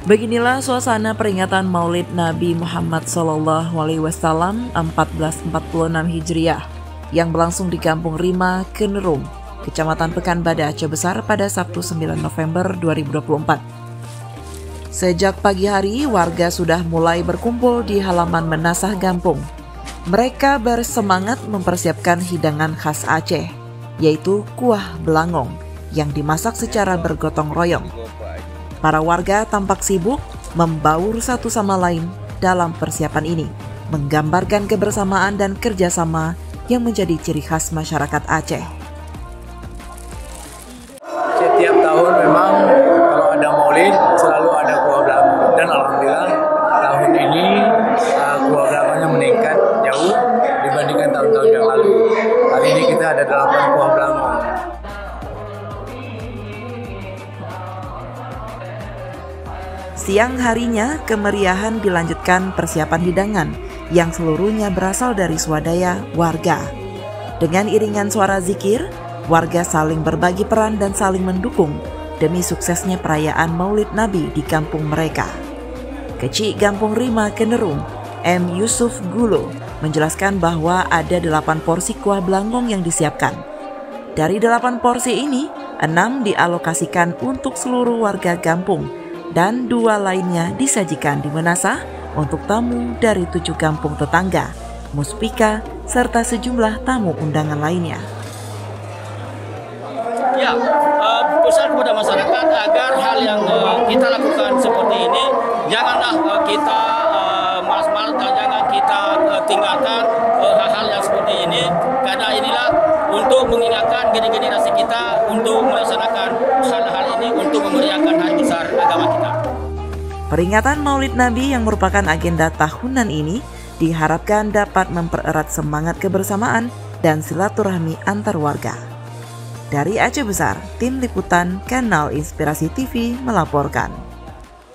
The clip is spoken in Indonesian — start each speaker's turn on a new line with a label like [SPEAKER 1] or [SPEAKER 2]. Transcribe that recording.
[SPEAKER 1] Beginilah suasana peringatan Maulid Nabi Muhammad SAW 1446 Hijriah yang berlangsung di Kampung Rima, Kenerum, Kecamatan Pekanbadak, Aceh Besar pada Sabtu 9 November 2024. Sejak pagi hari, warga sudah mulai berkumpul di halaman Menasah Gampung. Mereka bersemangat mempersiapkan hidangan khas Aceh, yaitu kuah belangong yang dimasak secara bergotong royong. Para warga tampak sibuk membaur satu sama lain dalam persiapan ini, menggambarkan kebersamaan dan kerjasama yang menjadi ciri khas masyarakat Aceh.
[SPEAKER 2] Setiap tahun memang kalau ada maulid selalu ada kuah belangong, dan alhamdulillah tahun ini kuah belangongnya meningkat jauh dibandingkan tahun-tahun yang lalu. Hari ini kita ada 8 kuah belangong.
[SPEAKER 1] Siang harinya, kemeriahan dilanjutkan persiapan hidangan yang seluruhnya berasal dari swadaya warga. Dengan iringan suara zikir, warga saling berbagi peran dan saling mendukung demi suksesnya perayaan Maulid Nabi di kampung mereka. Kecik Kampung Rima, Kenerum, M. Yusuf Gulo, menjelaskan bahwa ada 8 porsi kuah belangong yang disiapkan. Dari 8 porsi ini, 6 dialokasikan untuk seluruh warga kampung, dan 2 lainnya disajikan di Menasah untuk tamu dari 7 kampung tetangga, muspika, serta sejumlah tamu undangan lainnya.
[SPEAKER 3] Ya, pesan kepada masyarakat agar hal yang kita lakukan seperti ini, janganlah kita malas-malas dan jangan kita tinggalkan hal-hal yang seperti ini, karena inilah untuk mengingatkan generasi kita untuk melaksanakan hal-hal ini untuk memeriahkan hari besar agama kita.
[SPEAKER 1] Peringatan Maulid Nabi yang merupakan agenda tahunan ini diharapkan dapat mempererat semangat kebersamaan dan silaturahmi antar warga. Dari Aceh Besar, Tim Liputan Kanal Inspirasi TV melaporkan.